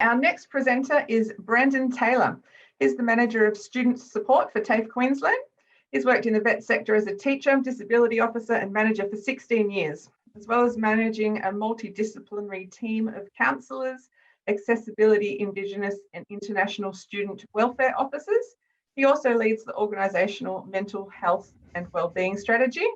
Our next presenter is Brendan Taylor. He's the Manager of Student Support for TAFE Queensland. He's worked in the vet sector as a teacher, disability officer and manager for 16 years, as well as managing a multidisciplinary team of counsellors, accessibility, Indigenous and international student welfare officers. He also leads the organisational mental health and wellbeing strategy.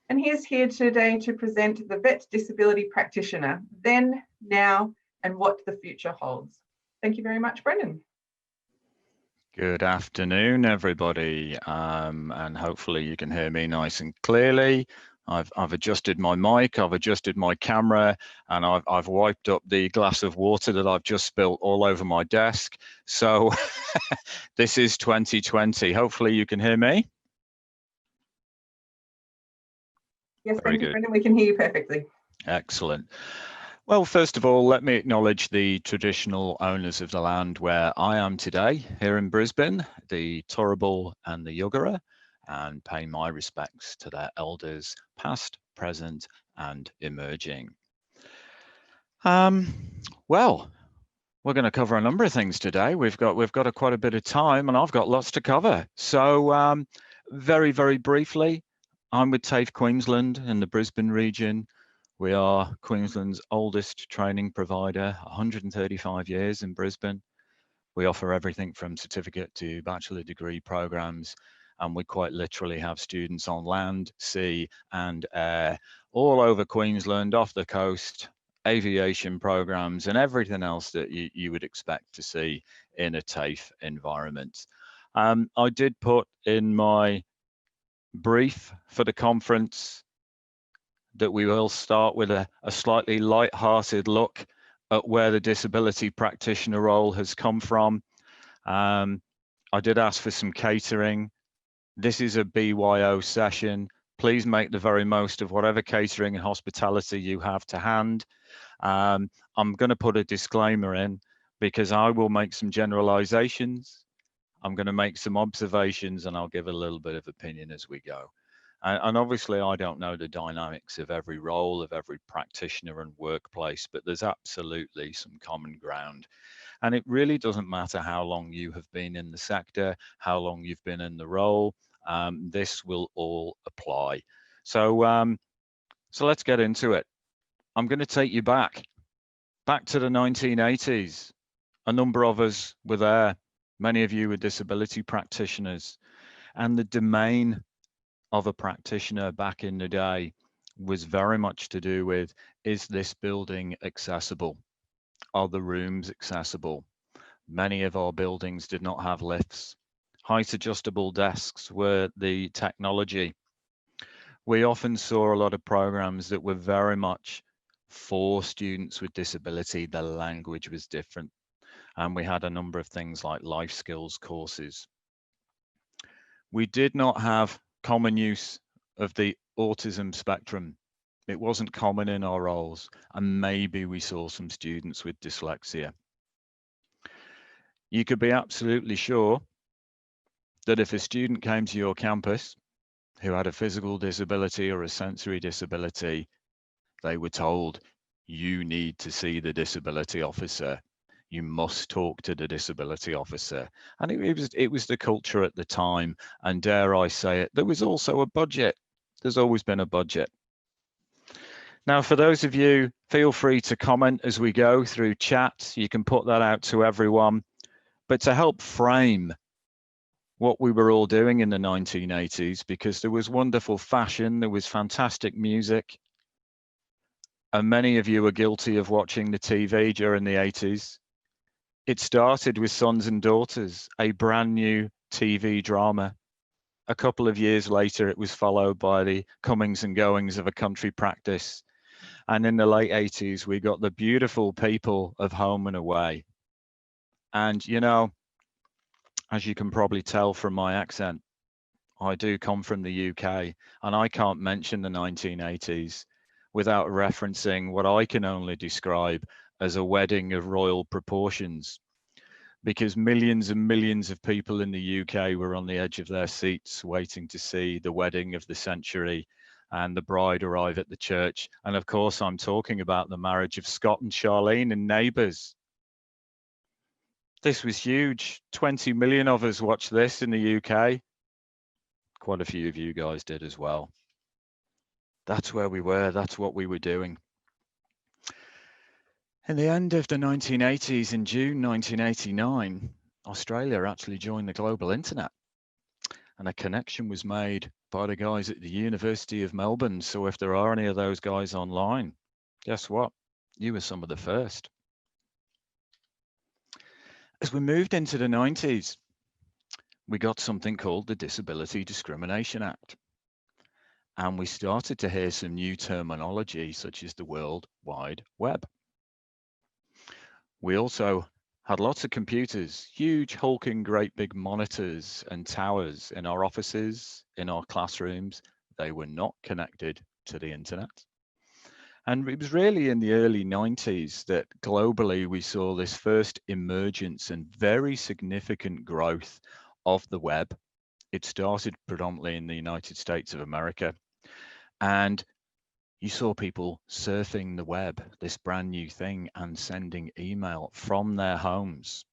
And he is here today to present the Vet Disability Practitioner, Then, Now, and What the Future Holds. Thank you very much, Brendan. Good afternoon, everybody, and hopefully you can hear me nice and clearly. I've adjusted my mic, I've adjusted my camera, and I've wiped up the glass of water that I've just spilt all over my desk. So this is 2020. Hopefully you can hear me. Yes, thank you, Brendan. We can hear you perfectly. Excellent. Well, first of all, let me acknowledge the traditional owners of the land where I am today, here in Brisbane, the Turrbal and the Yugara, and pay my respects to their elders, past, present, and emerging. Well, we're going to cover a number of things today. We've got quite a bit of time, and I've got lots to cover. So, very, very briefly, I'm with TAFE Queensland in the Brisbane region. We are Queensland's oldest training provider, 135 years in Brisbane. We offer everything from certificate to bachelor degree programs, and we quite literally have students on land, sea and air, all over Queensland, off the coast, aviation programs and everything else that you would expect to see in a TAFE environment. I did put in my brief for the conference that we will start with a slightly light-hearted look at where the disability practitioner role has come from. I did ask for some catering. This is a BYO session. Please make the very most of whatever catering and hospitality you have to hand. I'm going to put a disclaimer in because I will make some generalizations. I'm going to make some observations and I'll give a little bit of opinion as we go. And obviously, I don't know the dynamics of every role, of every practitioner and workplace, but there's absolutely some common ground. And it really doesn't matter how long you have been in the sector, how long you've been in the role, this will all apply. So, so let's get into it. I'm going to take you back to the 1980s. A number of us were there. Many of you were disability practitioners, and the domain of a practitioner back in the day was very much to do with, is this building accessible? Are the rooms accessible? Many of our buildings did not have lifts. Height adjustable desks were the technology. We often saw a lot of programs that were very much for students with disability. The language was different. And we had a number of things like life skills courses. We did not have common use of the autism spectrum. It wasn't common in our roles, and maybe we saw some students with dyslexia. You could be absolutely sure that if a student came to your campus who had a physical disability or a sensory disability, they were told, you need to see the disability officer. You must talk to the disability officer. And it was the culture at the time. And dare I say it, there was also a budget. There's always been a budget. Now, for those of you, feel free to comment as we go through chat. You can put that out to everyone. But to help frame what we were all doing in the 1980s, because there was wonderful fashion, there was fantastic music. And many of you were guilty of watching the TV during the 80s. It started with Sons and Daughters, a brand new TV drama. A couple of years later, it was followed by the comings and goings of A Country Practice. And in the late 80s, we got the beautiful people of Home and Away. And, you know, as you can probably tell from my accent, I do come from the UK, and I can't mention the 1980s without referencing what I can only describe as a wedding of royal proportions, because millions and millions of people in the UK were on the edge of their seats waiting to see the wedding of the century and the bride arrive at the church. And of course, I'm talking about the marriage of Scott and Charlene in Neighbours. This was huge. 20 million of us watched this in the UK. Quite a few of you guys did as well. That's where we were. That's what we were doing. In the end of the 1980s, in June 1989, Australia actually joined the global internet, and a connection was made by the guys at the University of Melbourne. So if there are any of those guys online, guess what? You were some of the first. As we moved into the 90s, we got something called the Disability Discrimination Act. And we started to hear some new terminology, such as the World Wide Web. We also had lots of computers, huge hulking great big monitors and towers in our offices, in our classrooms. They were not connected to the internet. And it was really in the early 90s that globally we saw this first emergence and very significant growth of the web. It started predominantly in the United States of America. And you saw people surfing the web, this brand new thing, and sending email from their homes.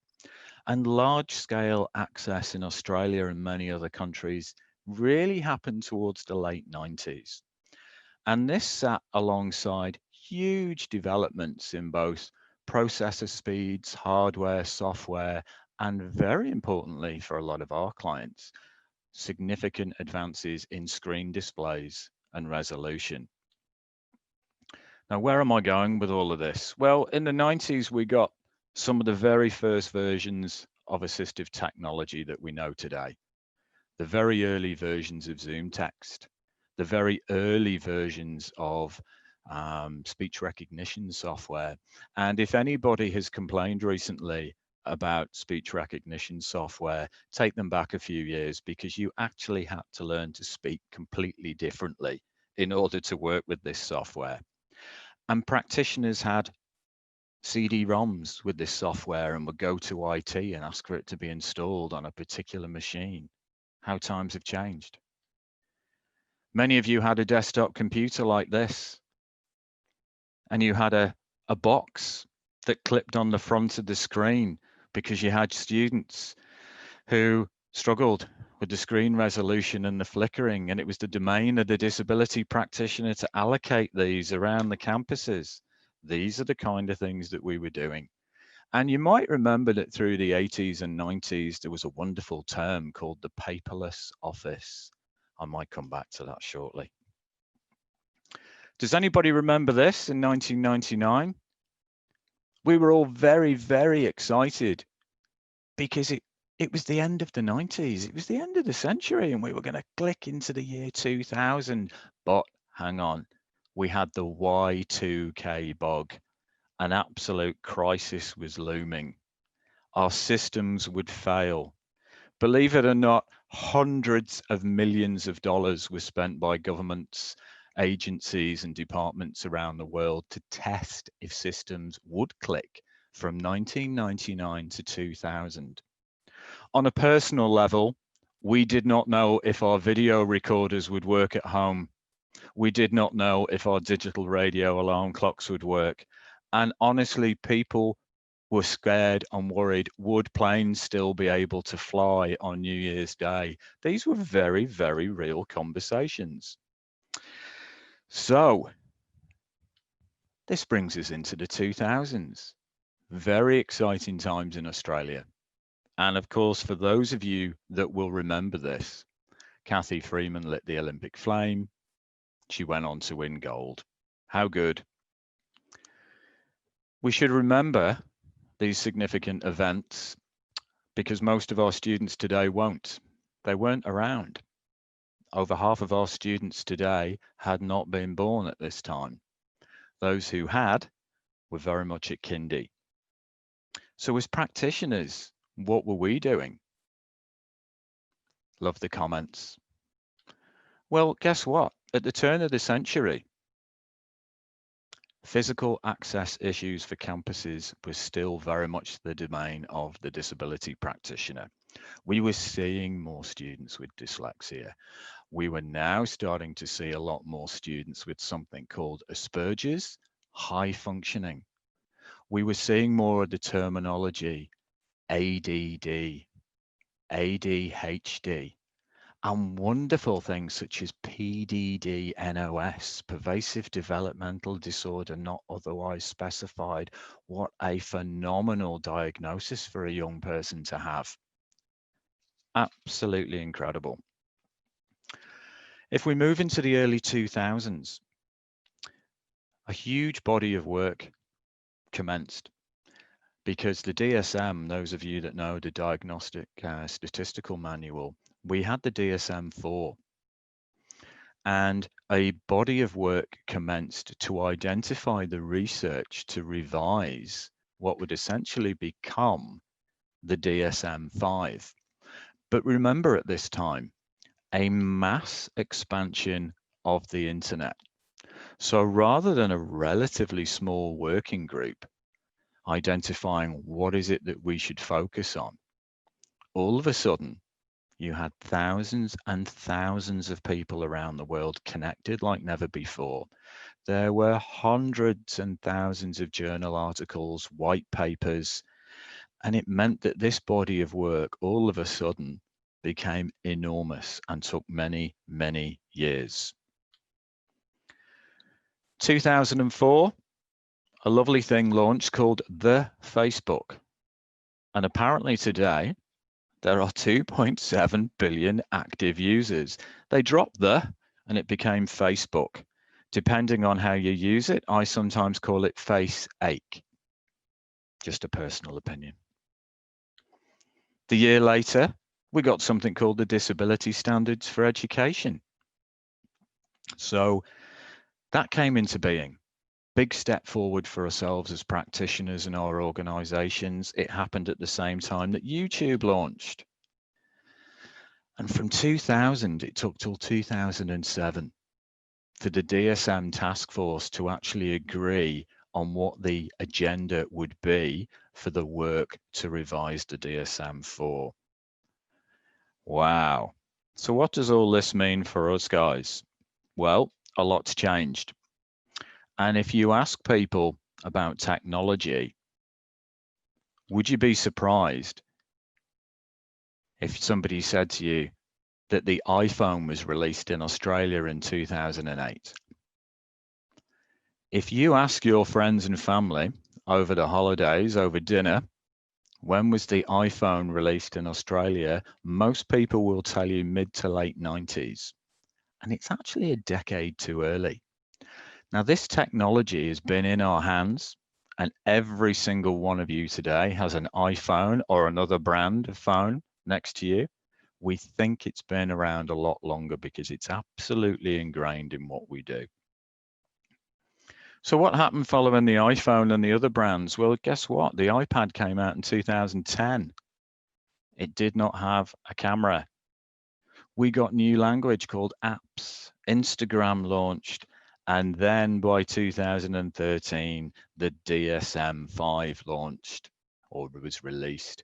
And large scale access in Australia and many other countries really happened towards the late 90s. And this sat alongside huge developments in both processor speeds, hardware, software, and very importantly for a lot of our clients, significant advances in screen displays and resolution. Now, where am I going with all of this? Well, in the 90s, we got some of the very first versions of assistive technology that we know today. The very early versions of Zoom Text, the very early versions of speech recognition software. And if anybody has complained recently about speech recognition software, take them back a few years, because you actually had to learn to speak completely differently in order to work with this software. And practitioners had CD-ROMs with this software and would go to IT and ask for it to be installed on a particular machine. How times have changed. Many of you had a desktop computer like this, and you had a box that clipped on the front of the screen because you had students who struggled with the screen resolution and the flickering, and it was the domain of the disability practitioner to allocate these around the campuses. These are the kind of things that we were doing. And you might remember that through the 80s and 90s, there was a wonderful term called the paperless office. I might come back to that shortly. Does anybody remember this in 1999? We were all very, very excited because it was the end of the 90s. It was the end of the century, and we were going to click into the year 2000. But hang on, we had the Y2K bug. An absolute crisis was looming. Our systems would fail. Believe it or not, hundreds of millions of dollars were spent by governments, agencies, and departments around the world to test if systems would click from 1999 to 2000. On a personal level, we did not know if our video recorders would work at home. We did not know if our digital radio alarm clocks would work. And honestly, people were scared and worried, would planes still be able to fly on New Year's Day? These were very, very real conversations. So this brings us into the 2000s. Very exciting times in Australia. And of course, for those of you that will remember this, Cathy Freeman lit the Olympic flame. She went on to win gold. How good. We should remember these significant events because most of our students today won't. They weren't around. Over half of our students today had not been born at this time. Those who had were very much at kindy. So as practitioners, what were we doing? Love the comments. Well, guess what? At the turn of the century, physical access issues for campuses was still very much the domain of the disability practitioner. We were seeing more students with dyslexia. We were now starting to see a lot more students with something called Asperger's, high functioning. We were seeing more of the terminology ADD, ADHD, and wonderful things such as PDD-NOS, pervasive developmental disorder not otherwise specified. What a phenomenal diagnosis for a young person to have. Absolutely incredible. If we move into the early 2000s, a huge body of work commenced because the DSM, those of you that know the Diagnostic Statistical Manual, we had the DSM-4, and a body of work commenced to identify the research to revise what would essentially become the DSM-5. But remember, at this time, a mass expansion of the internet. So rather than a relatively small working group identifying what is it that we should focus on, all of a sudden you had thousands and thousands of people around the world connected like never before. There were hundreds and thousands of journal articles, white papers, and it meant that this body of work all of a sudden became enormous and took many, many years. 2004, a lovely thing launched called the Facebook. And apparently today, there are 2.7 billion active users. They dropped the, and it became Facebook. Depending on how you use it, I sometimes call it face ache. Just a personal opinion. The year later, we got something called the Disability Standards for Education. So that came into being. Big step forward for ourselves as practitioners and our organizations. It happened at the same time that YouTube launched. And from 2000, it took till 2007 for the DSM task force to actually agree on what the agenda would be for the work to revise the DSM-4. Wow. So what does all this mean for us guys? Well, a lot's changed. And if you ask people about technology, would you be surprised if somebody said to you that the iPhone was released in Australia in 2008? If you ask your friends and family over the holidays, over dinner, when was the iPhone released in Australia, most people will tell you mid to late 90s. And it's actually a decade too early. Now, this technology has been in our hands, and every single one of you today has an iPhone or another brand of phone next to you. We think it's been around a lot longer because it's absolutely ingrained in what we do. So what happened following the iPhone and the other brands? Well, guess what? The iPad came out in 2010. It did not have a camera. We got new language called apps. Instagram launched. And then by 2013, the DSM-5 launched or was released.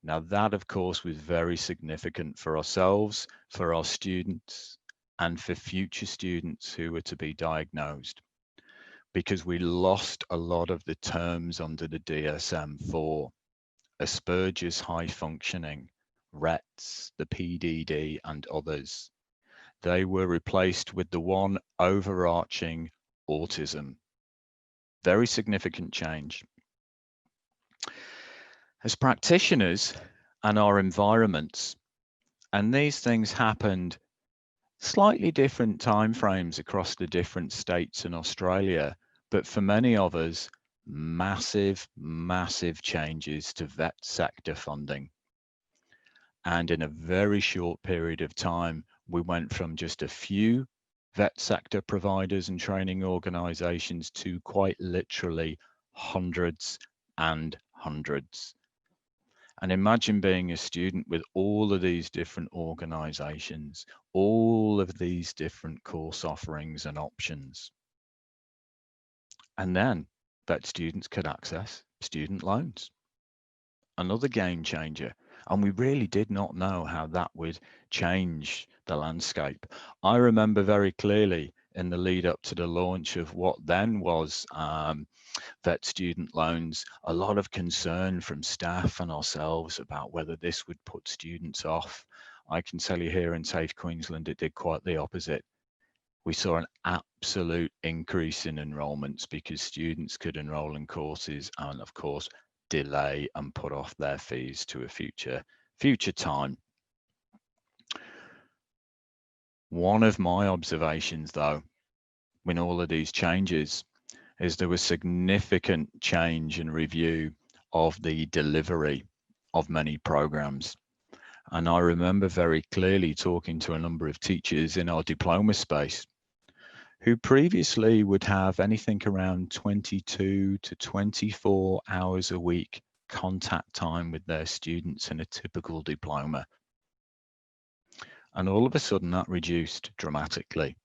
Now that, of course, was very significant for ourselves, for our students, and for future students who were to be diagnosed, because we lost a lot of the terms under the DSM-4, Asperger's high functioning, Rett's, the PDD, and others. They were replaced with the one overarching autism. Very significant change. As practitioners and our environments, and these things happened slightly different timeframes across the different states in Australia, but for many of us, massive, massive changes to vet sector funding. And in a very short period of time, we went from just a few vet sector providers and training organizations to quite literally hundreds and hundreds. And imagine being a student with all of these different organizations, all of these different course offerings and options. And then vet students could access student loans. Another game changer. And we really did not know how that would change the landscape. I remember very clearly in the lead up to the launch of what then was vet student loans, a lot of concern from staff and ourselves about whether this would put students off. I can tell you here in TAFE Queensland, it did quite the opposite. We saw an absolute increase in enrolments because students could enroll in courses and, of course, delay and put off their fees to a future time. One of my observations, though, in all of these changes, is there was significant change and review of the delivery of many programs. And I remember very clearly talking to a number of teachers in our diploma space who previously would have anything around 22 to 24 hours a week contact time with their students in a typical diploma. And all of a sudden that reduced dramatically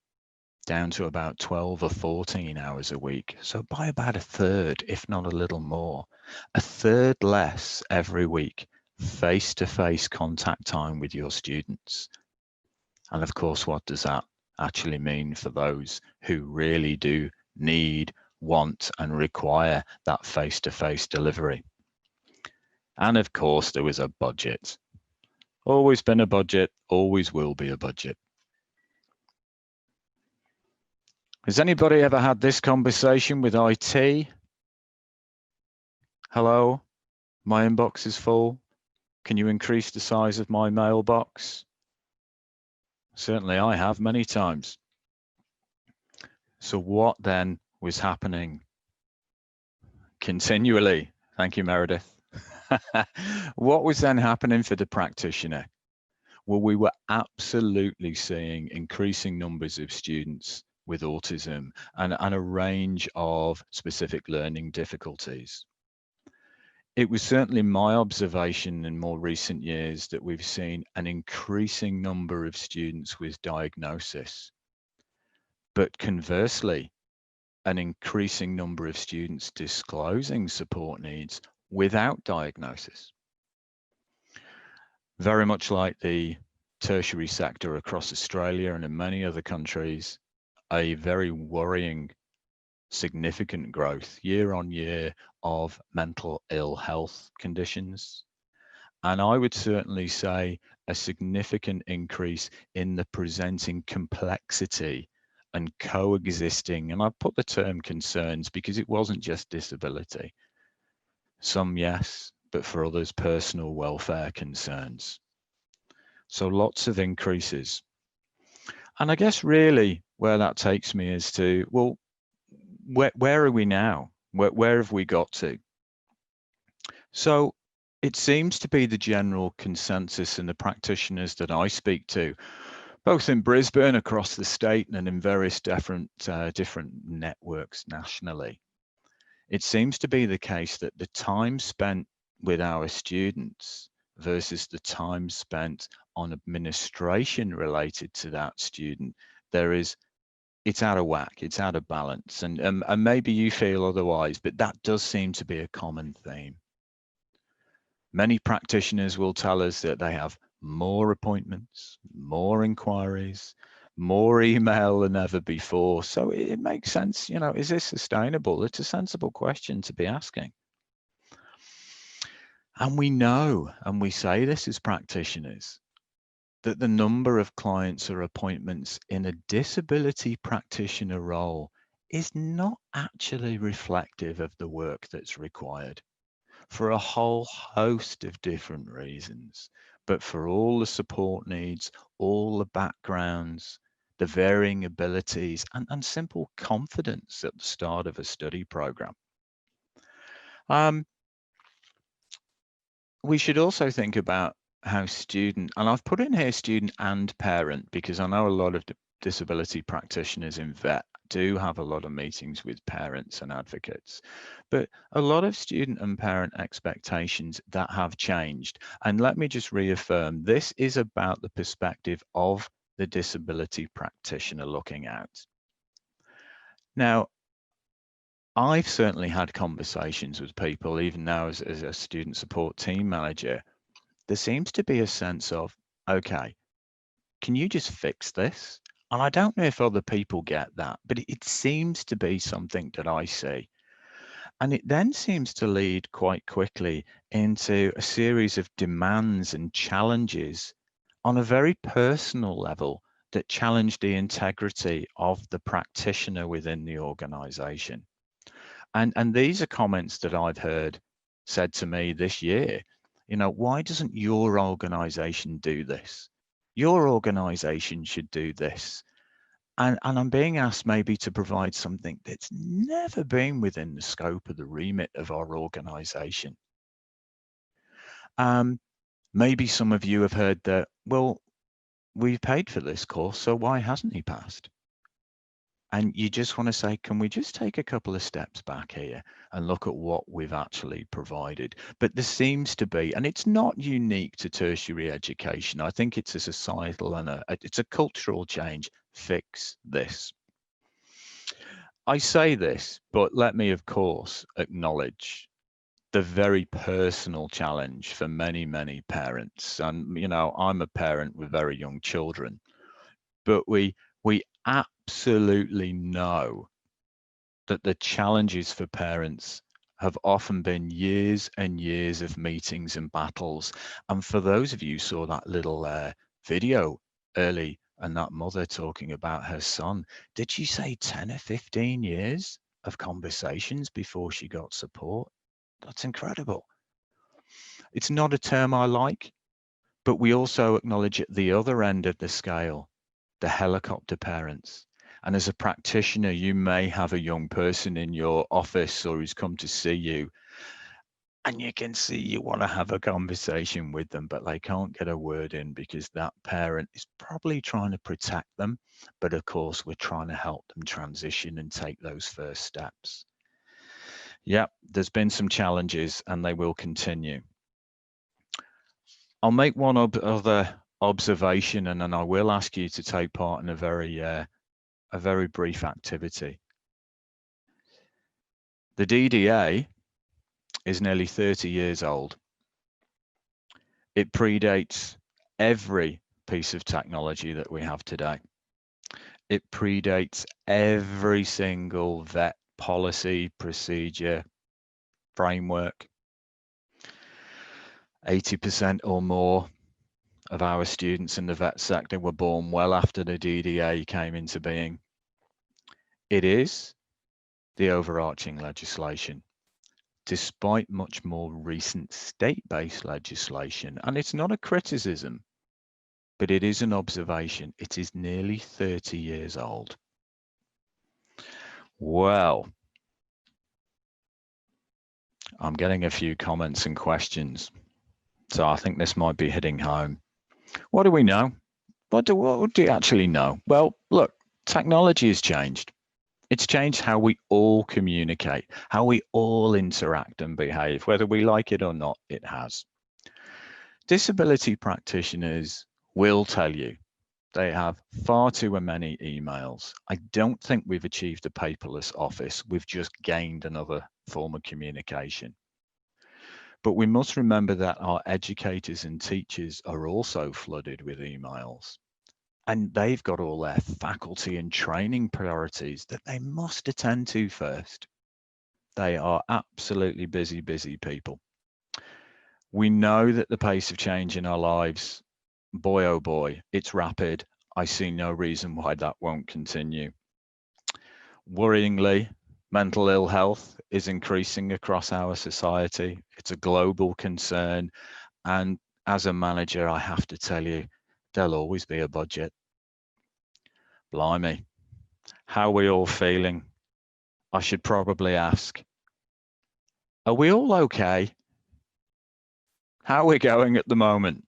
down to about 12 or 14 hours a week. So by about a third, if not a little more, a third less every week, face-to-face contact time with your students. And of course, what does that actually mean for those who really do need, want, and require that face-to-face delivery? And of course, there was a budget. Always been a budget, always will be a budget. Has anybody ever had this conversation with IT? Hello, my inbox is full. Can you increase the size of my mailbox? Certainly I have many times. So what then was happening continually? Thank you, Meredith. What was then happening for the practitioner? Well, we were absolutely seeing increasing numbers of students with autism and a range of specific learning difficulties. It was certainly my observation in more recent years that we've seen an increasing number of students with diagnosis, but conversely, an increasing number of students disclosing support needs without diagnosis. Very much like the tertiary sector across Australia and in many other countries, a very worrying, significant growth year on year of mental ill health conditions. And I would certainly say a significant increase in the presenting complexity and coexisting, and I put the term concerns because it wasn't just disability. Some yes, but for others, personal welfare concerns. So lots of increases. And I guess really where that takes me is to, well, where are we now? Where have we got to? So it seems to be the general consensus in the practitioners that I speak to, both in Brisbane, across the state, and in various different networks nationally. It seems to be the case that the time spent with our students versus the time spent on administration related to that student, it's out of whack, it's out of balance. And maybe you feel otherwise, but that does seem to be a common theme. Many practitioners will tell us that they have more appointments, more inquiries, more email than ever before. So it makes sense, you know, is this sustainable? It's a sensible question to be asking. And we know, and we say this as practitioners, that the number of clients or appointments in a disability practitioner role is not actually reflective of the work that's required for a whole host of different reasons, but for all the support needs, all the backgrounds, the varying abilities, and simple confidence at the start of a study program. We should also think about how student, and I've put in here student and parent, because I know a lot of disability practitioners in vet do have a lot of meetings with parents and advocates, but a lot of student and parent expectations that have changed. And let me just reaffirm, this is about the perspective of the disability practitioner looking out. Now, I've certainly had conversations with people, even now as a student support team manager. There seems to be a sense of, okay, can you just fix this? And I don't know if other people get that, but it seems to be something that I see. And it then seems to lead quite quickly into a series of demands and challenges on a very personal level that challenge the integrity of the practitioner within the organization. And these are comments that I've heard said to me this year. Why doesn't your organization do this? Your organization should do this. And I'm being asked maybe to provide something that's never been within the scope of the remit of our organization. Maybe some of you have heard that, well, we've paid for this course, so why hasn't he passed? And you just want to say, can we just take a couple of steps back here and look at what we've actually provided? But there seems to be, and it's not unique to tertiary education. I think it's a societal and it's a cultural change. Fix this. I say this, but let me, of course, acknowledge the very personal challenge for many, many parents. And, I'm a parent with very young children, but we absolutely know that the challenges for parents have often been years and years of meetings and battles. And for those of you who saw that little video early, and that mother talking about her son, did she say 10 or 15 years of conversations before she got support? That's incredible. It's not a term I like, but we also acknowledge at the other end of the scale, the helicopter parents. And as a practitioner, you may have a young person in your office or who's come to see you, and you can see you want to have a conversation with them, but they can't get a word in because that parent is probably trying to protect them. But of course, we're trying to help them transition and take those first steps. Yeah, there's been some challenges and they will continue. I'll make one other observation, and then I will ask you to take part in a very brief activity. The DDA is nearly 30 years old. It predates every piece of technology that we have today. It predates every single vet policy, procedure, framework. 80% or more of our students in the vet sector were born well after the DDA came into being. It is the overarching legislation, despite much more recent state-based legislation. And it's not a criticism, but it is an observation. It is nearly 30 years old. Well, I'm getting a few comments and questions, so I think this might be hitting home. What do we know? What do you actually know? Well, look, technology has changed. It's changed how we all communicate, how we all interact and behave, whether we like it or not, it has. Disability practitioners will tell you they have far too many emails. I don't think we've achieved a paperless office. We've just gained another form of communication. But we must remember that our educators and teachers are also flooded with emails. And they've got all their faculty and training priorities that they must attend to first. They are absolutely busy, busy people. We know that the pace of change in our lives, boy, oh boy, it's rapid. I see no reason why that won't continue. Worryingly, mental ill health is increasing across our society. It's a global concern. And as a manager, I have to tell you, there'll always be a budget. Blimey, how are we all feeling? I should probably ask, are we all okay? How are we going at the moment?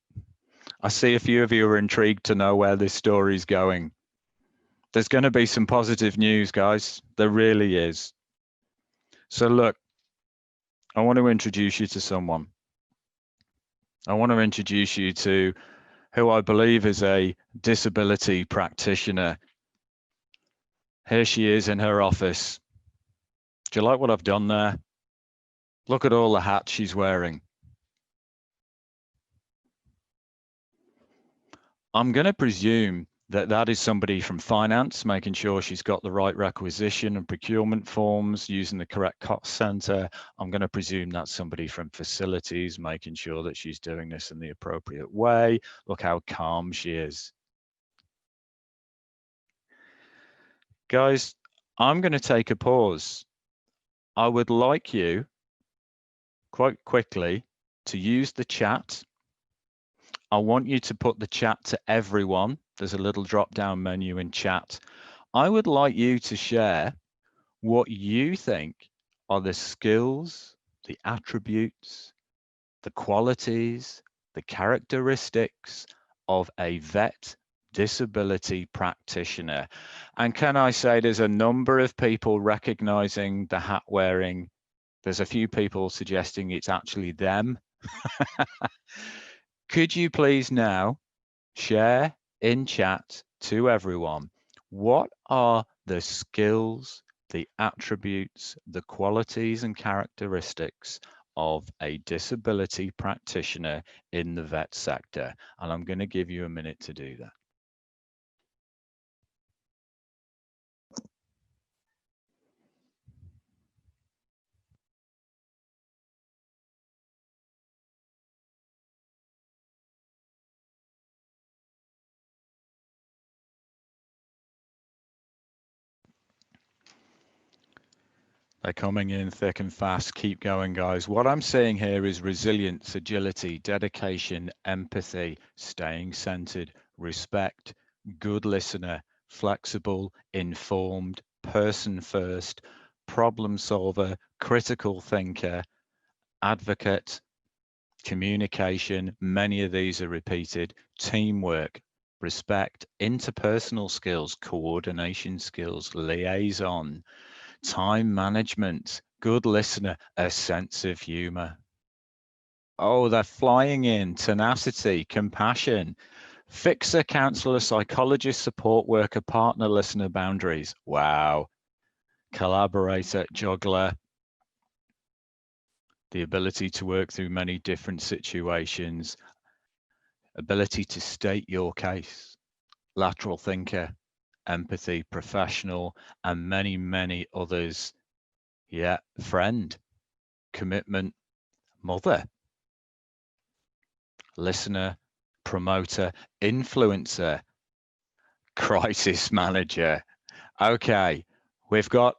I see a few of you are intrigued to know where this story's going. There's going to be some positive news, guys. There really is. So look, I want to introduce you to someone. I want to introduce you to who I believe is a disability practitioner. Here she is in her office. Do you like what I've done there? Look at all the hats she's wearing. I'm going to presume That is somebody from finance, making sure she's got the right requisition and procurement forms, using the correct cost center. I'm going to presume that's somebody from facilities, making sure that she's doing this in the appropriate way. Look how calm she is. Guys, I'm going to take a pause. I would like you quite quickly to use the chat. I want you to put the chat to everyone. There's a little drop-down menu in chat. I would like you to share what you think are the skills, the attributes, the qualities, the characteristics of a vet disability practitioner. And can I say there's a number of people recognizing the hat wearing. There's a few people suggesting it's actually them. Could you please now share in chat to everyone, what are the skills, the attributes, the qualities and characteristics of a disability practitioner in the vet sector? And I'm going to give you a minute to do that. They're coming in thick and fast. Keep going, guys. What I'm seeing here is resilience, agility, dedication, empathy, staying centered, respect, good listener, flexible, informed, person first, problem solver, critical thinker, advocate, communication. Many of these are repeated. Teamwork, respect, interpersonal skills, coordination skills, liaison, time management, good listener, a sense of humor. Oh, they're flying in. Tenacity, compassion, fixer, counselor, psychologist, support worker, partner, listener, boundaries. Wow. Collaborator, juggler, the ability to work through many different situations, ability to state your case, lateral thinker, empathy, professional, and many, many others. Yeah, friend, commitment, mother, listener, promoter, influencer, crisis manager. Okay, we've got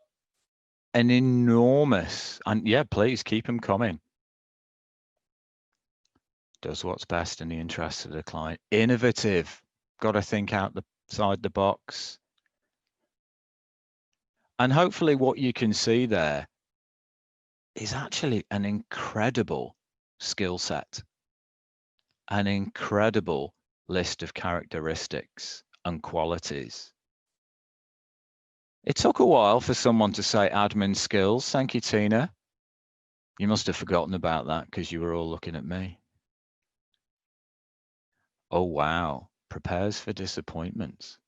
an enormous, and yeah, please keep them coming. Does what's best in the interest of the client. Innovative, got to think outside the box. And hopefully what you can see there is actually an incredible skill set, an incredible list of characteristics and qualities. It took a while for someone to say admin skills. Thank you, Tina. You must have forgotten about that because you were all looking at me. Oh, wow. Prepares for disappointments.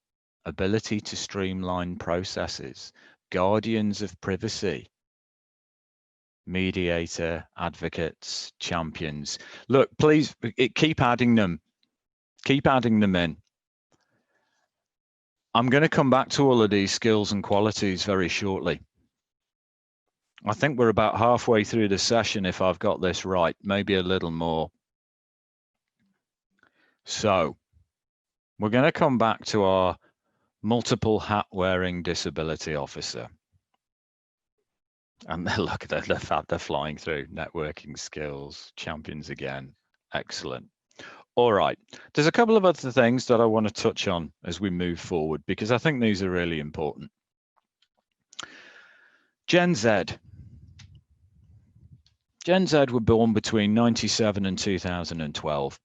Ability to streamline processes. Guardians of privacy. Mediator, advocates, champions. Look, please keep adding them. Keep adding them in. I'm going to come back to all of these skills and qualities very shortly. I think we're about halfway through the session if I've got this right, maybe a little more. So we're going to come back to our multiple hat wearing disability officer. And look at that, they're flying through. Networking skills, champions again. Excellent. All right. There's a couple of other things that I want to touch on as we move forward, because I think these are really important. Gen Z. Gen Z were born between 97 and 2012.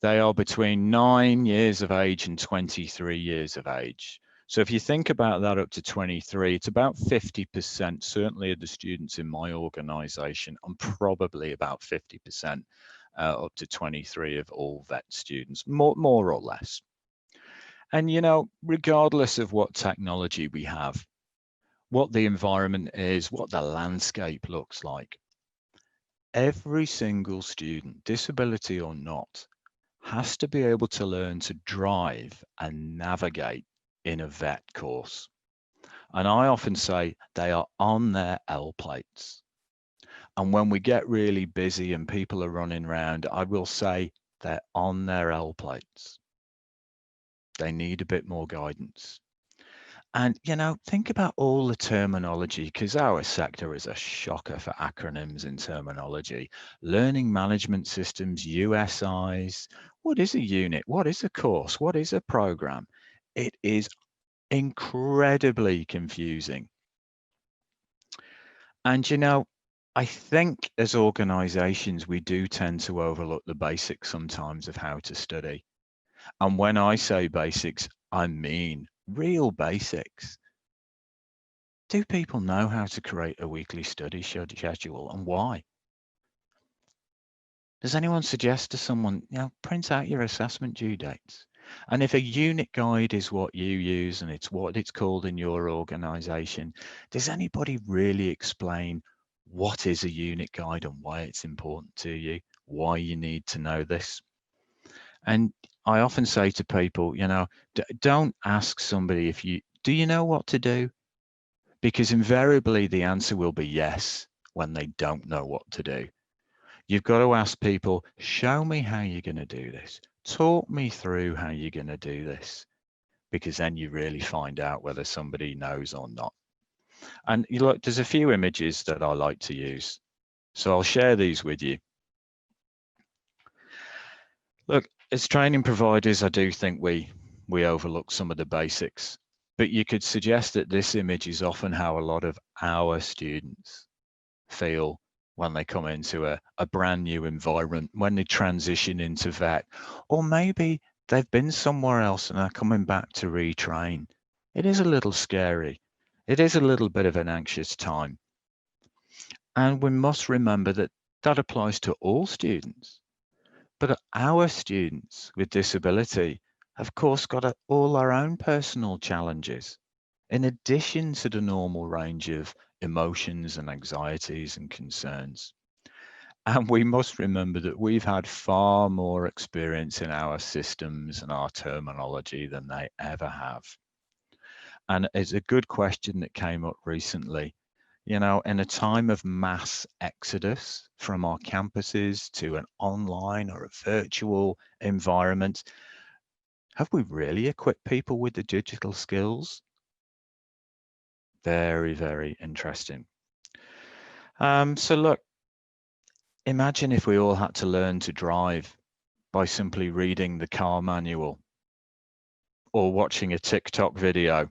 They are between 9 years of age and 23 years of age. So if you think about that up to 23, it's about 50%, certainly of the students in my organization, and probably about 50% up to 23 of all vet students, more or less. And, you know, regardless of what technology we have, what the environment is, what the landscape looks like, every single student, disability or not, has to be able to learn to drive and navigate in a vet course. And I often say they are on their L plates. And when we get really busy and people are running around, I will say they're on their L plates. They need a bit more guidance. And, think about all the terminology, because our sector is a shocker for acronyms and terminology. Learning management systems, USIs. What is a unit? What is a course? What is a program? It is incredibly confusing. And, I think as organizations, we do tend to overlook the basics sometimes of how to study. And when I say basics, I mean real basics. Do people know how to create a weekly study schedule and why? Does anyone suggest to someone, print out your assessment due dates? And if a unit guide is what you use and it's what it's called in your organization, does anybody really explain what is a unit guide and why it's important to you, why you need to know this? And I often say to people, don't ask somebody do you know what to do? Because invariably the answer will be yes when they don't know what to do. You've got to ask people, show me how you're going to do this. Talk me through how you're going to do this, because then you really find out whether somebody knows or not. And look, there's a few images that I like to use. So I'll share these with you. Look, as training providers, I do think we overlook some of the basics, but you could suggest that this image is often how a lot of our students feel when they come into a brand new environment, when they transition into vet, or maybe they've been somewhere else and are coming back to retrain. It is a little scary. It is a little bit of an anxious time. And we must remember that that applies to all students. But our students with disability have, of course, got all our own personal challenges, in addition to the normal range of emotions and anxieties and concerns. And we must remember that we've had far more experience in our systems and our terminology than they ever have. And it's a good question that came up recently. In a time of mass exodus from our campuses to an online or a virtual environment, have we really equipped people with the digital skills? Very, very interesting. So look, imagine if we all had to learn to drive by simply reading the car manual or watching a TikTok video.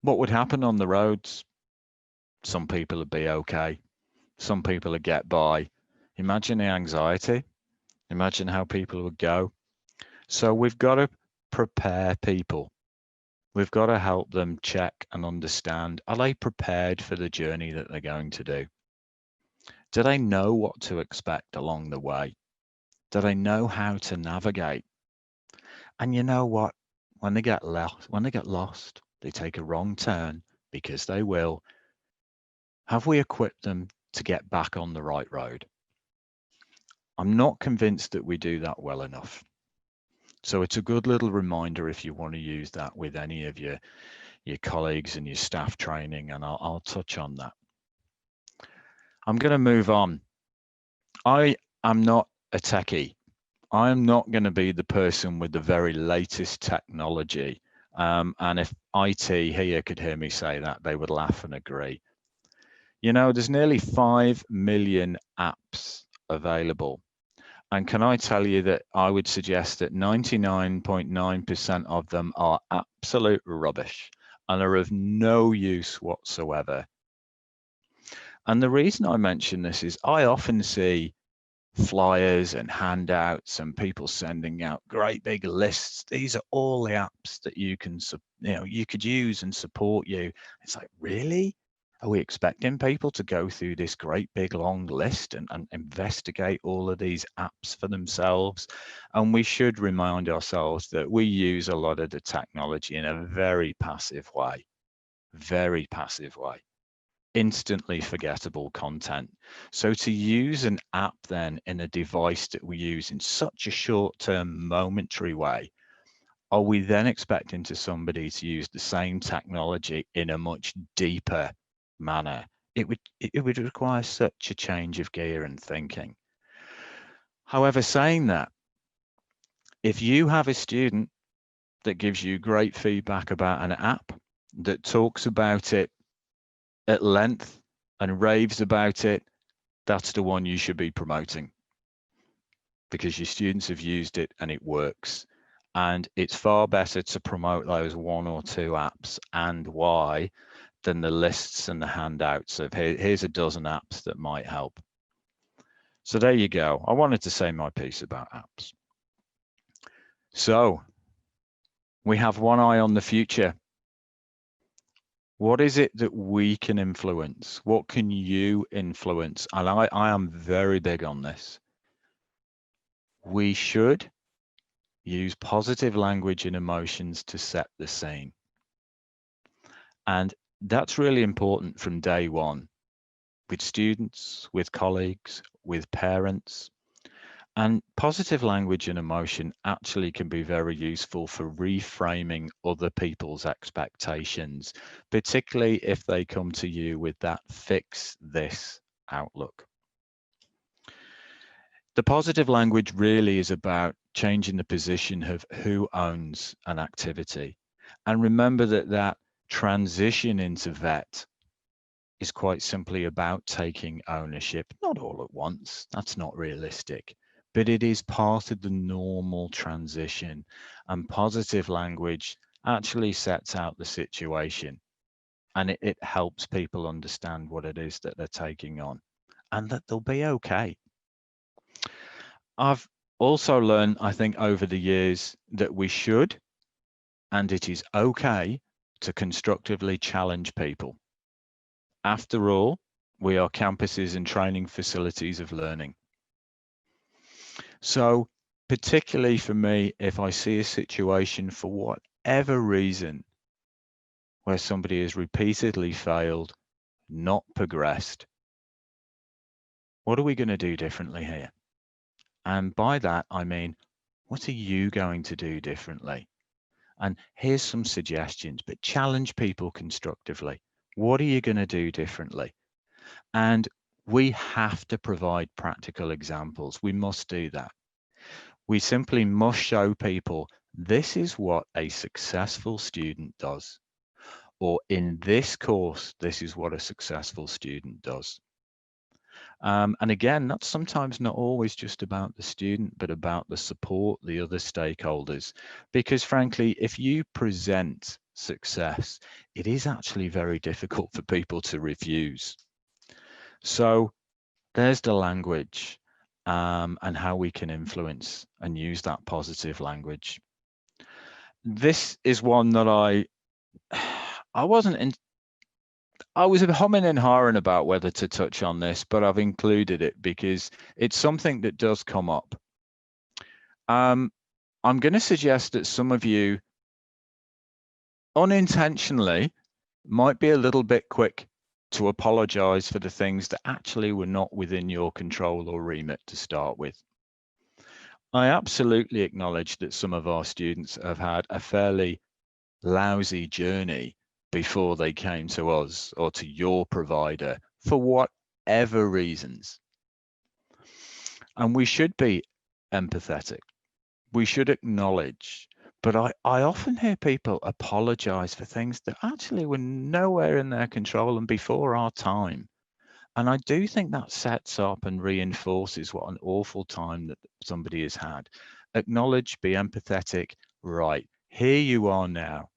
What would happen on the roads? Some people would be okay. Some people would get by. Imagine the anxiety. Imagine how people would go. So we've got to prepare people. We've got to help them check and understand, are they prepared for the journey that they're going to do? Do they know what to expect along the way? Do they know how to navigate? And you know what? When they get lost, they take a wrong turn, because they will. Have we equipped them to get back on the right road? I'm not convinced that we do that well enough. So it's a good little reminder if you want to use that with any of your colleagues and your staff training, and I'll touch on that. I'm going to move on. I am not a techie. I am not going to be the person with the very latest technology. And if IT here could hear me say that, they would laugh and agree. There's nearly 5 million apps available. And can I tell you that I would suggest that 99.9% of them are absolute rubbish and are of no use whatsoever. And the reason I mention this is I often see flyers and handouts and people sending out great big lists. These are all the apps that you could use and support you. It's like, really? Are we expecting people to go through this great big long list and investigate all of these apps for themselves? And we should remind ourselves that we use a lot of the technology in a very passive way. instantly forgettable content. So to use an app then in a device that we use in such a short-term momentary way, are we then expecting somebody to use the same technology in a much deeper manner? It would require such a change of gear and thinking. However, saying that, if you have a student that gives you great feedback about an app, that talks about it at length and raves about it, that's the one you should be promoting, because your students have used it and it works. And it's far better to promote those 1 or 2 apps and why than the lists and the handouts of here's a dozen apps that might help. So there you go. I wanted to say my piece about apps. So we have one eye on the future. What is it that we can influence? What can you influence? And I am very big on this. We should use positive language and emotions to set the scene. And that's really important from day one, with students, with colleagues, with parents. And positive language and emotion actually can be very useful for reframing other people's expectations, particularly if they come to you with that fix this outlook. The positive language really is about changing the position of who owns an activity. And remember that transition into VET is quite simply about taking ownership, not all at once, that's not realistic, but it is part of the normal transition. And positive language actually sets out the situation, and it helps people understand what it is that they're taking on and that they'll be okay. I've also learned, I think, over the years that we should, and it is okay to constructively challenge people. After all, we are campuses and training facilities of learning. So particularly for me, if I see a situation for whatever reason where somebody has repeatedly failed, not progressed, what are we going to do differently here? And by that, I mean, what are you going to do differently? And here's some suggestions, but challenge people constructively. What are you going to do differently? And we have to provide practical examples. We must do that. We simply must show people this is what a successful student does. Or in this course, this is what a successful student does. And again, that's sometimes not always just about the student, but about the support, the other stakeholders. Because frankly, if you present success, it is actually very difficult for people to refuse. So there's the language and how we can influence and use that positive language. This is one that I was humming and hawing about whether to touch on this, but I've included it because it's something that does come up. I'm going to suggest that some of you unintentionally might be a little bit quick to apologize for the things that actually were not within your control or remit to start with. I absolutely acknowledge that some of our students have had a fairly lousy journey before they came to us or to your provider for whatever reasons. And we should be empathetic. We should acknowledge. But I often hear people apologize for things that actually were nowhere in their control and before our time. And I do think that sets up and reinforces what an awful time that somebody has had. Acknowledge, be empathetic, right, here you are now.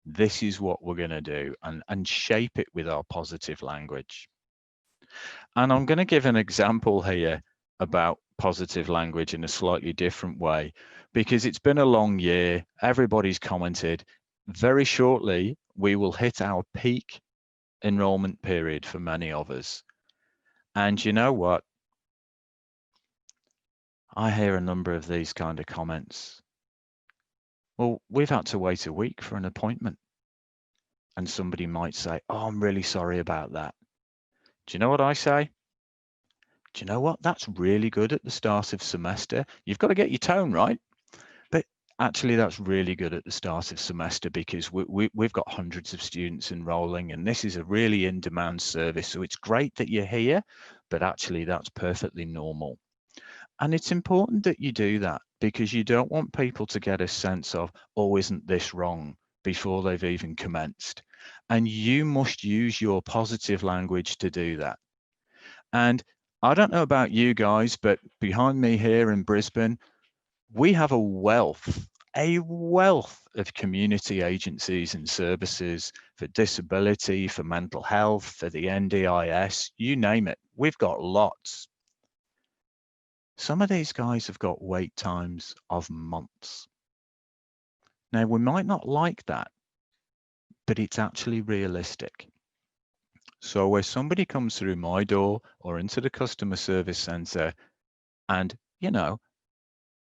This is what we're going to do, and shape it with our positive language. And I'm going to give an example here about positive language in a slightly different way, because it's been a long year. Everybody's commented. Very shortly, we will hit our peak enrollment period for many of us. And you know what? I hear a number of these kind of comments. Well, we've had to wait a week for an appointment. And somebody might say, oh, I'm really sorry about that. Do you know what I say? Do you know what? That's really good at the start of semester. You've got to get your tone right. But actually, that's really good at the start of semester because we've got hundreds of students enrolling, and this is a really in-demand service. So it's great that you're here, but actually that's perfectly normal. And it's important that you do that because you don't want people to get a sense of, oh, isn't this wrong, before they've even commenced. And you must use your positive language to do that. And I don't know about you guys, but behind me here in Brisbane, we have a wealth of community agencies and services for disability, for mental health, for the NDIS, you name it. We've got lots. Some of these guys have got wait times of months. Now, we might not like that, but it's actually realistic. So where somebody comes through my door or into the customer service center and,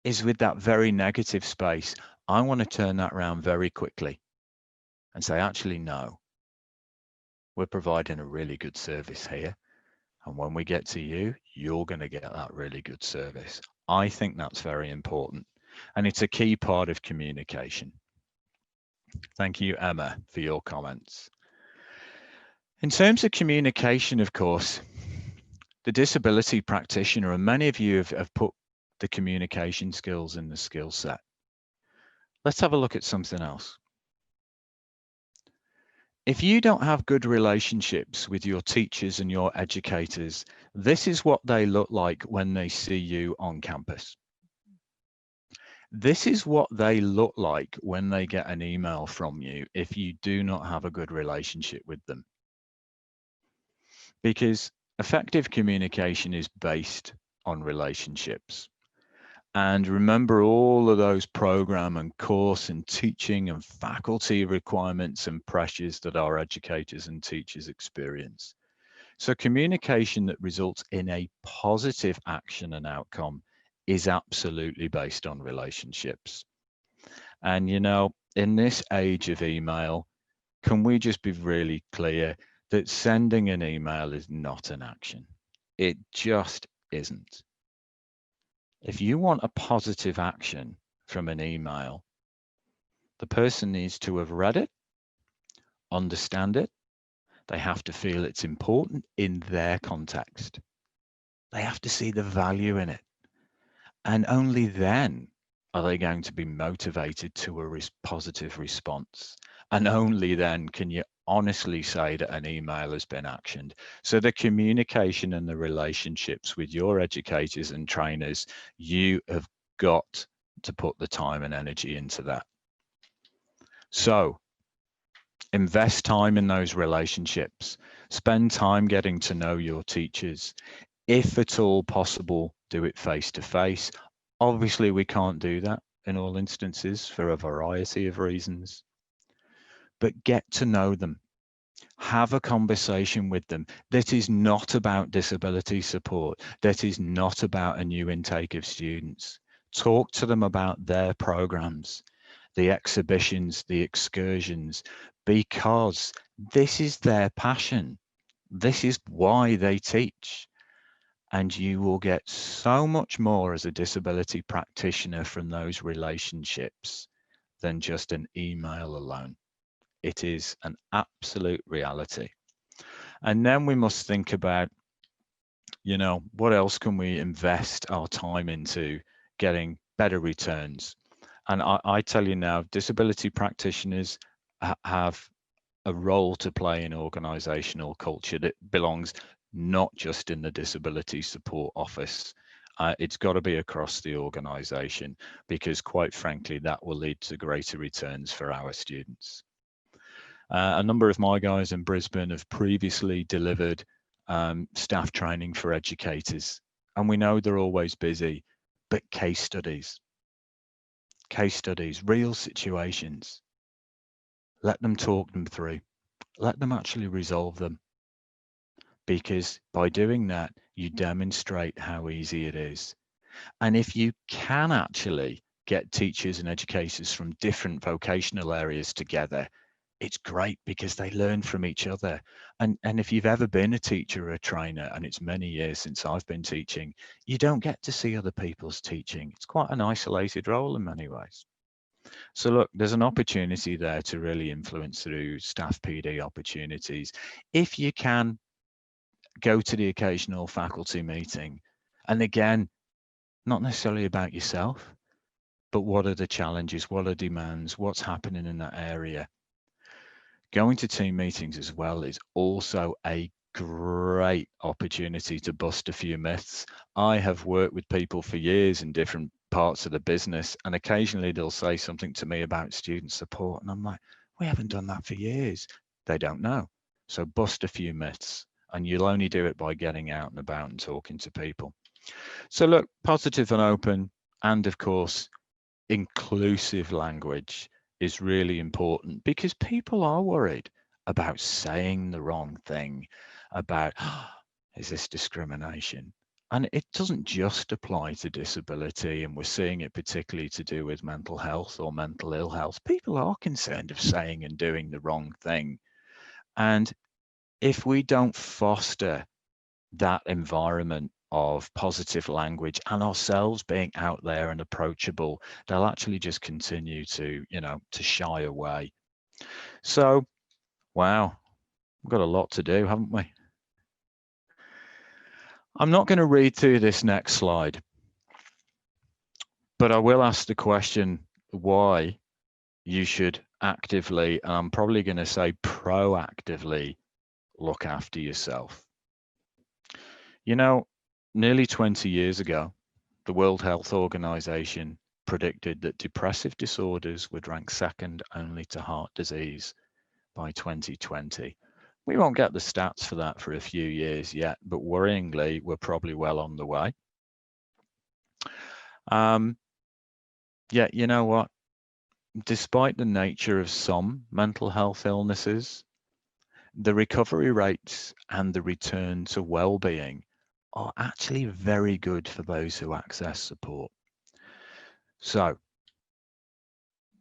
is with that very negative space, I want to turn that around very quickly and say, actually, no, we're providing a really good service here. And when we get to you, you're going to get that really good service. I think that's very important. And it's a key part of communication. Thank you, Emma, for your comments. In terms of communication, of course, the disability practitioner, and many of you have put the communication skills in the skill set. Let's have a look at something else. If you don't have good relationships with your teachers and your educators, this is what they look like when they see you on campus. This is what they look like when they get an email from you if you do not have a good relationship with them. Because effective communication is based on relationships. And remember all of those program and course and teaching and faculty requirements and pressures that our educators and teachers experience. So communication that results in a positive action and outcome is absolutely based on relationships. And in this age of email, can we just be really clear that sending an email is not an action? It just isn't. If you want a positive action from an email, the person needs to have read it, understand it. They have to feel it's important in their context. They have to see the value in it. And only then are they going to be motivated to a positive response. And only then can you honestly say that an email has been actioned. So the communication and the relationships with your educators and trainers, you have got to put the time and energy into that. So invest time in those relationships. Spend time getting to know your teachers. If at all possible, do it face to face. Obviously, we can't do that in all instances for a variety of reasons. But get to know them. Have a conversation with them. That is not about disability support. That is not about a new intake of students. Talk to them about their programs, the exhibitions, the excursions, because this is their passion. This is why they teach. And you will get so much more as a disability practitioner from those relationships than just an email alone. It is an absolute reality. And then we must think about, what else can we invest our time into getting better returns? And I tell you now, disability practitioners have a role to play in organizational culture that belongs not just in the disability support office. It's got to be across the organization because quite frankly, that will lead to greater returns for our students. A number of my guys in Brisbane have previously delivered staff training for educators, and we know they're always busy, but case studies, real situations, let them talk them through, let them actually resolve them, because by doing that, you demonstrate how easy it is. And if you can actually get teachers and educators from different vocational areas together, it's great because they learn from each other. And if you've ever been a teacher or a trainer, and it's many years since I've been teaching, you don't get to see other people's teaching. It's quite an isolated role in many ways. So look, there's an opportunity there to really influence through staff PD opportunities. If you can go to the occasional faculty meeting, and again, not necessarily about yourself, but what are the challenges, what are demands, what's happening in that area. Going to team meetings as well is also a great opportunity to bust a few myths. I have worked with people for years in different parts of the business, and occasionally they'll say something to me about student support, and I'm like, we haven't done that for years. They don't know. So bust a few myths, and you'll only do it by getting out and about and talking to people. So look, positive and open, and of course, inclusive language is really important because people are worried about saying the wrong thing, about, is this discrimination? And it doesn't just apply to disability, and we're seeing it particularly to do with mental health or mental ill health. People are concerned of saying and doing the wrong thing. And if we don't foster that environment of positive language and ourselves being out there and approachable, they'll actually just continue to, to shy away. So, wow, we've got a lot to do, haven't we? I'm not going to read through this next slide, but I will ask the question why you should actively, and I'm probably going to say proactively, look after yourself. Nearly 20 years ago, the World Health Organization predicted that depressive disorders would rank second only to heart disease by 2020. We won't get the stats for that for a few years yet, but worryingly, we're probably well on the way. Yet, you know what? Despite the nature of some mental health illnesses, the recovery rates and the return to well-being are actually very good for those who access support. So,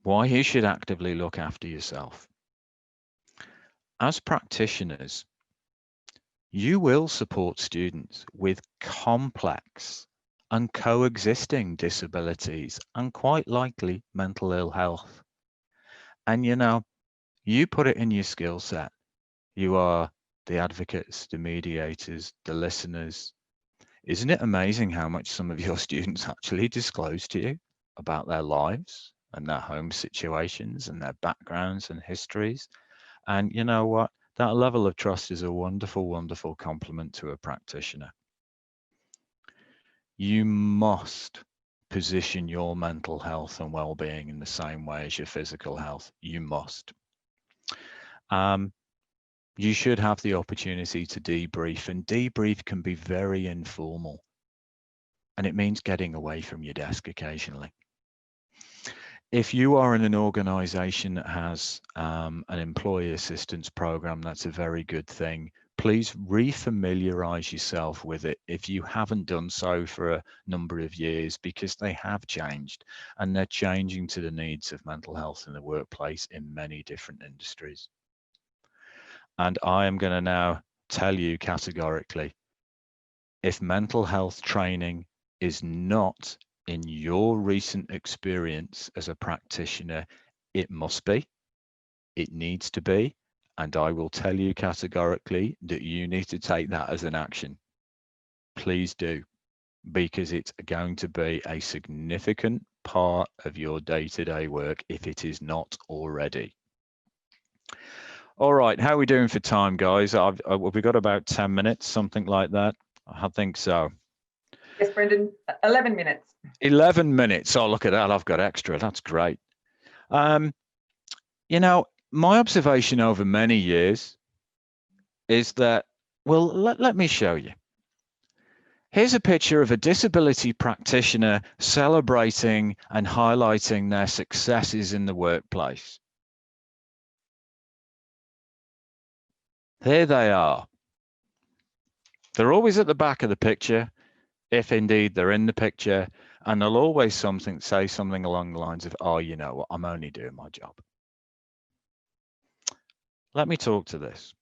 why you should actively look after yourself. As practitioners, you will support students with complex and coexisting disabilities and quite likely mental ill health. And you put it in your skill set. You are the advocates, the mediators, the listeners. Isn't it amazing how much some of your students actually disclose to you about their lives and their home situations and their backgrounds and histories? And you know what? That level of trust is a wonderful, wonderful compliment to a practitioner. You must position your mental health and well-being in the same way as your physical health. You must. You should have the opportunity to debrief, and debrief can be very informal. And it means getting away from your desk occasionally. If you are in an organization that has an employee assistance program, that's a very good thing. Please refamiliarize yourself with it if you haven't done so for a number of years, because they have changed and they're changing to the needs of mental health in the workplace in many different industries. And I am going to now tell you categorically, if mental health training is not in your recent experience as a practitioner, it must be, it needs to be, and I will tell you categorically that you need to take that as an action. Please do, because it's going to be a significant part of your day-to-day work if it is not already. All right, how are we doing for time, guys? We've got about 10 minutes, something like that. I think so. Yes, Brendan, 11 minutes. 11 minutes. Oh, look at that. I've got extra. That's great. My observation over many years is that, well, let me show you. Here's a picture of a disability practitioner celebrating and highlighting their successes in the workplace. There they are. They're always at the back of the picture, if indeed they're in the picture, and they'll always say something along the lines of, oh, you know what, I'm only doing my job. let me talk to this.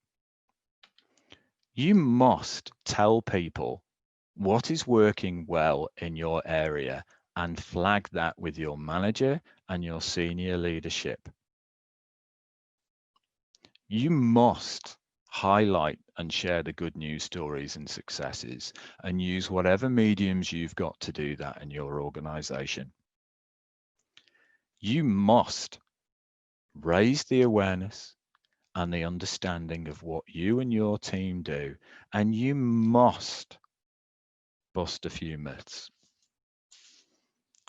You must tell people what is working well in your area and flag that with your manager and your senior leadership. You must highlight and share the good news stories and successes and use whatever mediums you've got to do that in your organization. You must raise the awareness and the understanding of what you and your team do, and you must bust a few myths.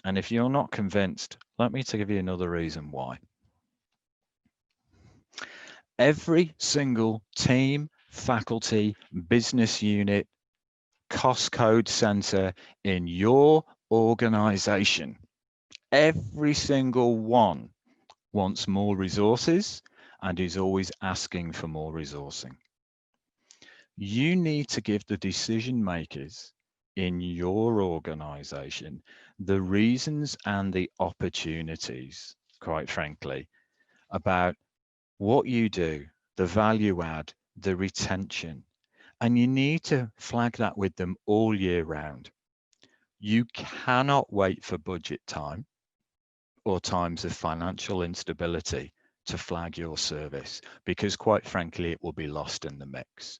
And if you're not convinced, let me give you another reason why. Every single team, faculty, business unit, cost code center in your organization, every single one wants more resources and is always asking for more resourcing. You need to give the decision makers in your organization the reasons and the opportunities, quite frankly, about what you do, the value add, the retention, and you need to flag that with them all year round. You cannot wait for budget time or times of financial instability to flag your service, because quite frankly, it will be lost in the mix.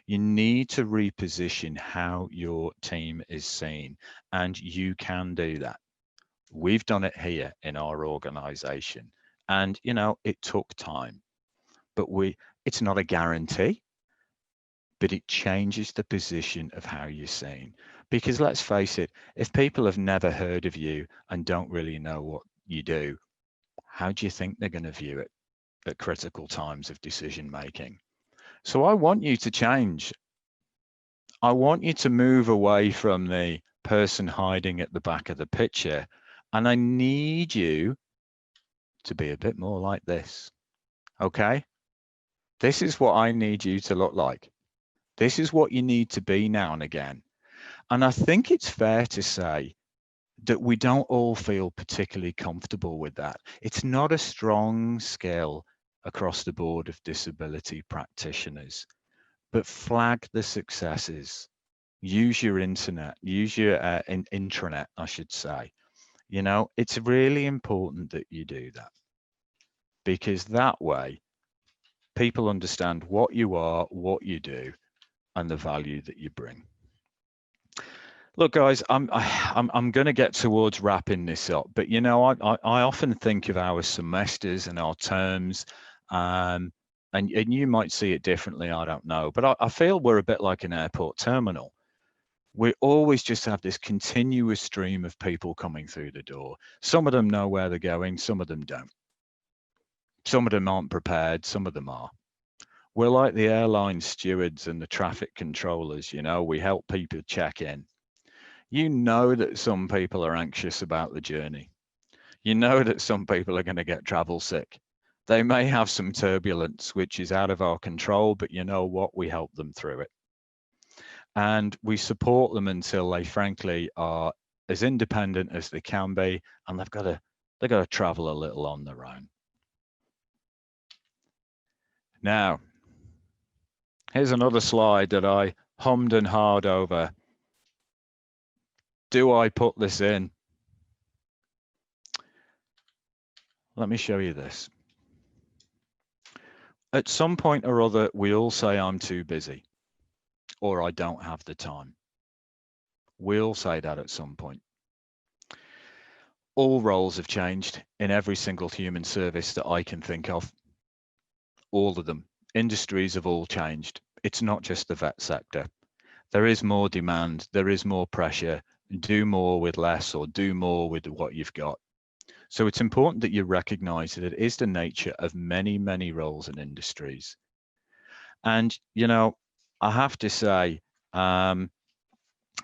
You need to reposition how your team is seen, and you can do that. We've done it here in our organization, and it took time, but it's not a guarantee, but it changes the position of how you're seen. Because let's face it, if people have never heard of you and don't really know what you do, how do you think they're going to view it at critical times of decision making? So I want you to change. I want you to move away from the person hiding at the back of the picture, and I need you to be a bit more like this. Okay? This is what I need you to look like. This is what you need to be now and again. And I think it's fair to say that we don't all feel particularly comfortable with that. It's not a strong skill across the board of disability practitioners, but flag the successes. Use your internet, use your intranet, I should say. It's really important that you do that, because that way people understand what you are, what you do, and the value that you bring. Look, guys, I'm going to get towards wrapping this up, but I often think of our semesters and our terms, and you might see it differently. I don't know, but I feel we're a bit like an airport terminal. We always just have this continuous stream of people coming through the door. Some of them know where they're going, some of them don't. Some of them aren't prepared, some of them are. We're like the airline stewards and the traffic controllers. We help people check in. You know that some people are anxious about the journey. You know that some people are going to get travel sick. They may have some turbulence, which is out of our control, but you know what? We help them through it. And we support them until they frankly are as independent as they can be, and they've got to travel a little on their own. Now, here's another slide that I hummed and hawed over. Do I put this in? Let me show you this. At some point or other, we all say I'm too busy, or I don't have the time. We all say that at some point. All roles have changed in every single human service that I can think of. All of them. Industries have all changed. It's not just the vet sector. There is more demand, there is more pressure. Do more with less, or do more with what you've got. So it's important that you recognize that it is the nature of many, many roles and industries. And, I have to say, and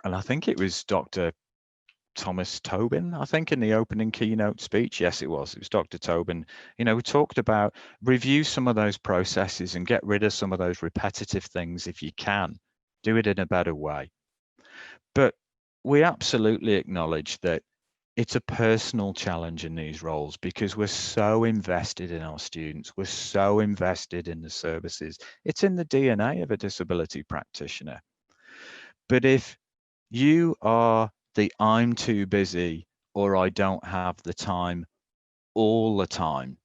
I think it was Dr. Thomas Tobin, I think, in the opening keynote speech. Yes, it was Dr. Tobin, who talked about review some of those processes and get rid of some of those repetitive things if you can. Do it in a better way. But we absolutely acknowledge that It's a personal challenge in these roles because we're so invested in our students. We're so invested in the services. It's in the DNA of a disability practitioner. But if you are the I'm too busy or I don't have the time all the time,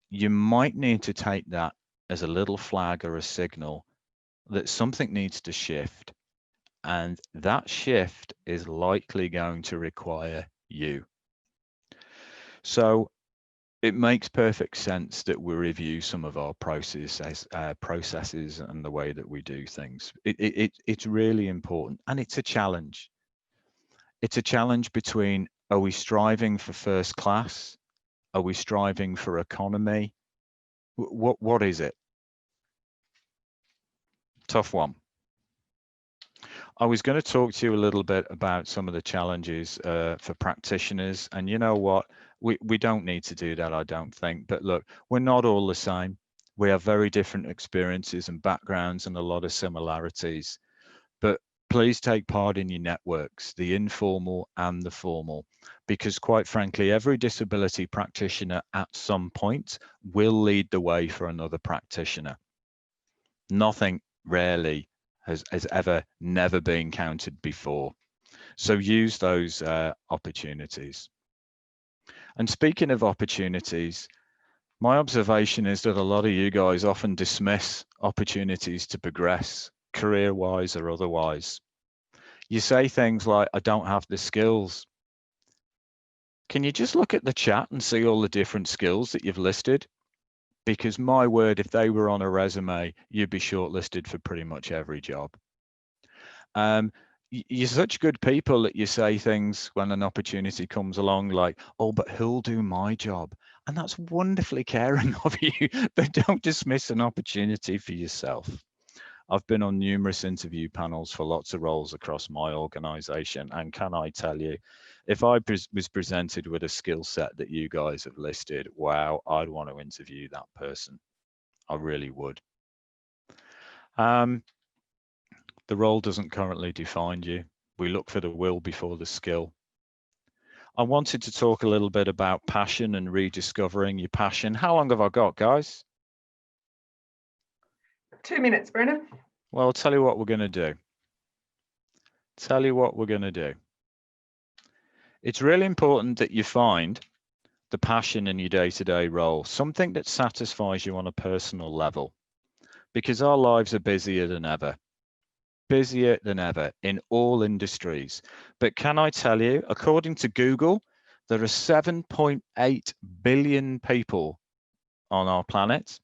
you might need to take that as a little flag or a signal that something needs to shift. And that shift is likely going to require you. So it makes perfect sense that we review some of our processes and the way that we do things. It's really important, and it's a challenge. It's a challenge between, are we striving for first class? Are we striving for economy? What is it? Tough one. I was going to talk to you a little bit about some of the challenges for practitioners, and you know what? We don't need to do that, I don't think. But look, we're not all the same. We have very different experiences and backgrounds and a lot of similarities. But please take part in your networks, the informal and the formal, because quite frankly, every disability practitioner at some point will lead the way for another practitioner. Nothing rarely has ever never been counted before. So use those opportunities. And speaking of opportunities, my observation is that a lot of you guys often dismiss opportunities to progress, career-wise or otherwise. You say things like, I don't have the skills. Can you just look at the chat and see all the different skills that you've listed? Because my word, if they were on a resume, you'd be shortlisted for pretty much every job. You're such good people that you say things when an opportunity comes along like, oh, but who'll do my job? And that's wonderfully caring of you, but don't dismiss an opportunity for yourself. I've been on numerous interview panels for lots of roles across my organization. And can I tell you, if I was presented with a skill set that you guys have listed, wow, I'd want to interview that person. I really would. The role doesn't currently define you. We look for the will before the skill. I wanted to talk a little bit about passion and rediscovering your passion. How long have I got, guys? 2 minutes, Brendan. Well, I'll tell you what we're going to do. It's really important that you find the passion in your day-to-day role, something that satisfies you on a personal level, because our lives are busier than ever in all industries. But can I tell you, according to Google, there are 7.8 billion people on our planet,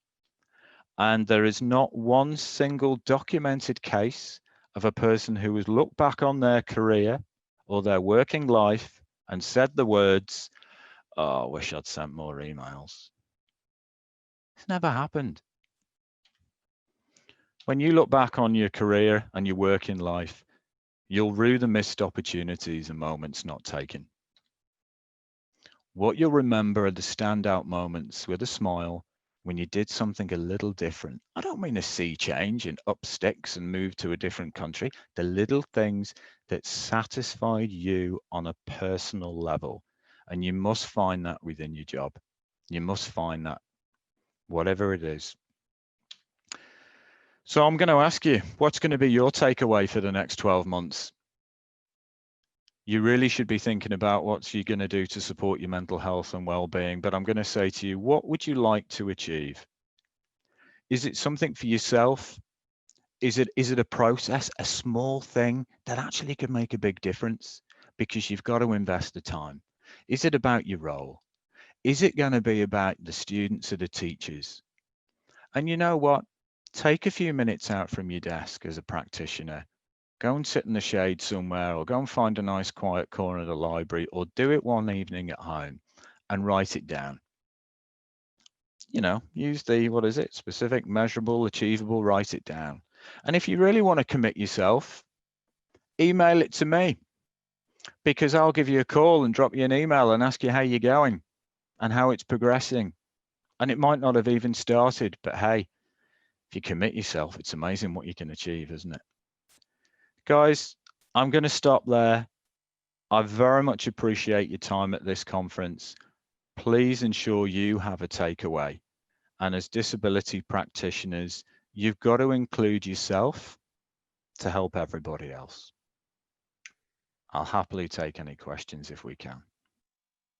and there is not one single documented case of a person who has looked back on their career or their working life and said the words, oh, I wish I'd sent more emails. It's never happened. When you look back on your career and your working life, you'll rue the missed opportunities and moments not taken. What you'll remember are the standout moments with a smile when you did something a little different. I don't mean a sea change and up sticks and move to a different country. The little things that satisfied you on a personal level. And you must find that within your job. You must find that, whatever it is. So I'm going to ask you, what's going to be your takeaway for the next 12 months? You really should be thinking about what you're going to do to support your mental health and well-being. But I'm going to say to you, what would you like to achieve? Is it something for yourself? Is it a process, a small thing that actually could make a big difference because you've got to invest the time? Is it about your role? Is it going to be about the students or the teachers? And you know what? Take a few minutes out from your desk as a practitioner. Go and sit in the shade somewhere, or go and find a nice quiet corner of the library, or do it one evening at home and write it down. You know, use the, what is it? Specific, measurable, achievable, write it down. And if you really want to commit yourself, email it to me, because I'll give you a call and drop you an email and ask you how you're going and how it's progressing. And it might not have even started, but hey, if you commit yourself, it's amazing what you can achieve, isn't it? Guys, I'm going to stop there. I very much appreciate your time at this conference. Please ensure you have a takeaway. And as disability practitioners, you've got to include yourself to help everybody else. I'll happily take any questions if we can.